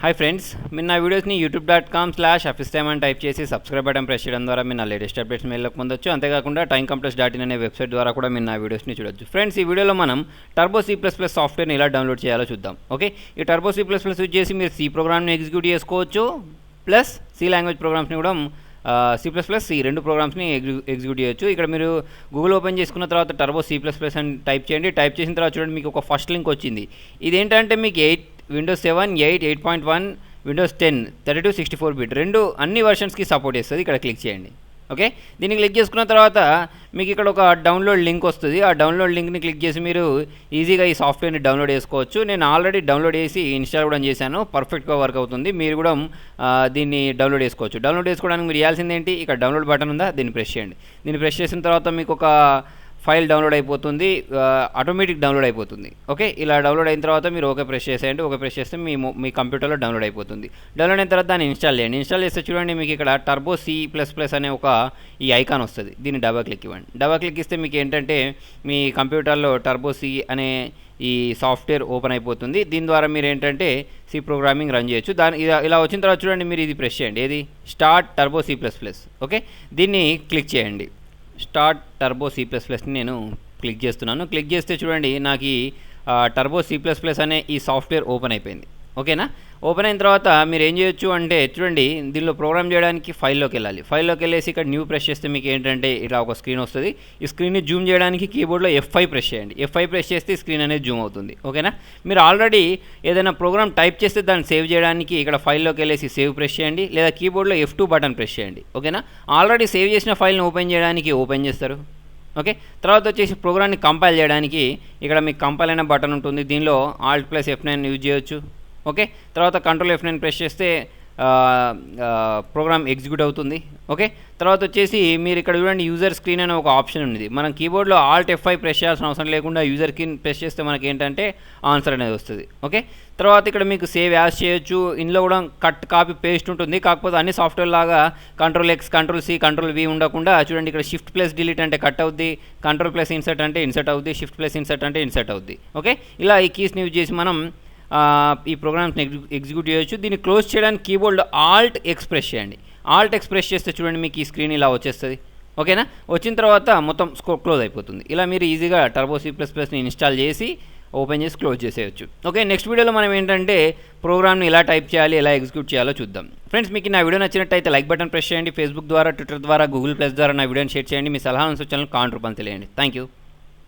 Hi friends, మీరు నా వీడియోస్ని youtube.com/officetime అని టైప్ చేసి సబ్స్క్రైబ్ బటన్ ప్రెస్ చేయడం ద్వారా మీరు నా లేటెస్ట్ అప్డేట్స్ మెయిల్లోకి పొందొచ్చు. అంతేకాకుండా timecompress.in అనే వెబ్సైట్ ద్వారా కూడా మీరు నా వీడియోస్ని చూడొచ్చు. ఫ్రెండ్స్, ఈ వీడియోలో మనం టర్బో C++ సాఫ్ట్వేర్ని ఎలా డౌన్లోడ్ చేయాలో చూద్దాం. ఓకే, ఈ టర్బో C++ యూజ్ చేసి మీరు C ప్రోగ్రామ్ని ఎగ్జిక్యూట్ చేసుకోవచ్చు, ప్లస్ C లాంగ్వేజ్ ప్రోగ్రామ్స్ని కూడా C++ ఈ రెండు ప్రోగ్రామ్స్ని ఎగ్జిక్యూట్ చేయొచ్చు. ఇక్కడ మీరు గూగుల్ ఓపెన్ చేసుకున్న తర్వాత టర్బో C++ అని టైప్ చేయండి. టైప్ చేసిన తర్వాత చూడండి, మీకు ఒక ఫస్ట్ లింక్ వచ్చింది. ఇదేంటంటే మీకు Windows 7, 8, 8.1, Windows 10, 32, 64 బిట్ రెండు అన్ని వర్షన్స్కి సపోర్ట్ చేస్తుంది. ఇక్కడ క్లిక్ చేయండి. ఓకే, దీన్ని క్లిక్ చేసుకున్న తర్వాత మీకు ఇక్కడ ఒక డౌన్లోడ్ లింక్ వస్తుంది. ఆ డౌన్లోడ్ లింక్ని క్లిక్ చేసి మీరు ఈజీగా ఈ సాఫ్ట్వేర్ని డౌన్లోడ్ చేసుకోవచ్చు. నేను ఆల్రెడీ డౌన్లోడ్ చేసి ఇన్స్టాల్ కూడా చేశాను. పర్ఫెక్ట్గా వర్క్ అవుతుంది. మీరు కూడా దీన్ని డౌన్లోడ్ చేసుకోవచ్చు. డౌన్లోడ్ చేసుకోవడానికి మీరు చేయాల్సింది ఏంటి, ఇక్కడ డౌన్లోడ్ బటన్ ఉందా, దీన్ని ప్రెస్ చేయండి. దీన్ని ప్రెస్ చేసిన తర్వాత మీకు ఒక ఫైల్ డౌన్లోడ్ అయిపోతుంది, ఆటోమేటిక్ డౌన్లోడ్ అయిపోతుంది. ఓకే, ఇలా డౌన్లోడ్ అయిన తర్వాత మీరు ఓకే ప్రెస్ చేసేయండి. ఓకే ప్రెస్ చేస్తే మీ కంప్యూటర్లో డౌన్లోడ్ అయిపోతుంది. డౌన్లోడ్ అయిన తర్వాత దాన్ని ఇన్స్టాల్ చేయండి. ఇన్స్టాల్ చేస్తే చూడండి, మీకు ఇక్కడ టర్బో C++ అనే ఈ ఐకాన్ వస్తుంది. దీన్ని డబల్ క్లిక్ ఇవ్వండి. డబల్ క్లిక్ ఇస్తే మీకు ఏంటంటే మీ కంప్యూటర్లో టర్బో C అనే ఈ సాఫ్ట్వేర్ ఓపెన్ అయిపోతుంది. దీని ద్వారా మీరు ఏంటంటే C ప్రోగ్రామింగ్ రన్ చేయొచ్చు. ఇలా వచ్చిన తర్వాత చూడండి, మీరు ఇది ప్రెస్ చేయండి. ఏది, స్టార్ట్ టర్బో C++. ఓకే, దీన్ని క్లిక్ చేయండి. స్టార్ట్ టర్బో C++ని నేను క్లిక్ చేస్తున్నాను. క్లిక్ చేస్తే చూడండి, నాకు టర్బో C++ అనే ఈ సాఫ్ట్వేర్ ఓపెన్ అయిపోయింది. ఓకేనా, ఓపెన్ అయిన తర్వాత మీరు ఏం చేయొచ్చు అంటే చూడండి, దీనిలో ప్రోగ్రామ్ చేయడానికి ఫైల్లోకి వెళ్ళాలి. ఫైల్లోకి వెళ్ళేసి ఇక్కడ న్యూ ప్రెస్ చేస్తే మీకు ఏంటంటే ఇలా ఒక స్క్రీన్ వస్తుంది. ఈ స్క్రీన్ని జూమ్ చేయడానికి కీబోర్డ్లో F5 ప్రెస్ చేయండి. F5 ప్రెస్ చేస్తే స్క్రీన్ అనేది జూమ్ అవుతుంది. ఓకేనా, మీరు ఆల్రెడీ ఏదైనా ప్రోగ్రామ్ టైప్ చేస్తే దాన్ని సేవ్ చేయడానికి ఇక్కడ ఫైల్లోకి వెళ్ళేసి సేవ్ ప్రెస్ చేయండి, లేదా కీబోర్డ్లో F2 బటన్ ప్రెస్ చేయండి. ఓకేనా, ఆల్రెడీ సేవ్ చేసిన ఫైల్ని ఓపెన్ చేయడానికి ఓపెన్ చేస్తారు. ఓకే, తర్వాత వచ్చేసి ప్రోగ్రామ్ని కంపైల్ చేయడానికి ఇక్కడ మీకు కంపైల్ అయిన బటన్ ఉంటుంది. దీనిలో Alt+F9 యూజ్ చేయొచ్చు. ఓకే, తర్వాత కంట్రోల్ F9 ప్రెస్ చేస్తే ప్రోగ్రామ్ ఎగ్జిక్యూట్ అవుతుంది. ఓకే, తర్వాత వచ్చేసి మీరు ఇక్కడ చూడండి, యూజర్ స్క్రీన్ అనే ఒక ఆప్షన్ ఉంది. మనం కీబోర్డ్లో Alt+F5 ప్రెస్ చేయాల్సిన అవసరం లేకుండా యూజర్ స్క్రీన్ ప్రెస్ చేస్తే మనకి ఏంటంటే ఆన్సర్ అనేది వస్తుంది. ఓకే, తర్వాత ఇక్కడ మీకు సేవ్ యాజ్ చేయొచ్చు. ఇందులో కూడా కట్ కాపీ పేస్ట్ ఉంటుంది. కాకపోతే అన్ని సాఫ్ట్వేర్ లాగా Ctrl+X, Ctrl+C, Ctrl+V ఉండకుండా చూడండి, ఇక్కడ Shift+Delete అంటే కట్ అవుద్ది, Ctrl+Insert అంటే ఇన్సర్ట్ అవుద్ది, Shift+Insert అంటే ఇన్సర్ట్ అవుద్ది. ఓకే, ఇలా ఈ కీస్ని యూజ్ చేసి మనం ఈ ప్రోగ్రామ్స్ని ఎగ్జిక్యూట్ చేయొచ్చు. దీన్ని క్లోజ్ చేయడానికి కీబోర్డ్లో Alt+X ప్రెస్ చేయండి. Alt+X ప్రెస్ చేస్తే చూడండి, మీకు ఈ స్క్రీన్ ఇలా వచ్చేస్తుంది. ఓకేనా, వచ్చిన తర్వాత మొత్తం క్లోజ్ అయిపోతుంది. ఇలా మీరు ఈజీగా టర్బో C++ని ఇన్స్టాల్ చేసి ఓపెన్ చేసి క్లోజ్ చేసేయచ్చు. ఓకే, నెక్స్ట్ వీడియోలో మనం ఏంటంటే ప్రోగ్రామ్ని ఎలా టైప్ చేయాలి, ఎలా ఎగ్జిక్యూట్ చేయాలో చూద్దాం. ఫ్రెండ్స్, మీకు నా వీడియో నచ్చినట్టయితే లైక్ బటన్ ప్రెస్ చేయండి. ఫేస్బుక్ ద్వారా, ట్విట్టర్ ద్వారా, గూగుల్+ ద్వారా నా వీడియోని షేర్ చేయండి. మీ సలహాలను సూచనలు కామెంట్ రూపంలో తెలియండి. Thank you.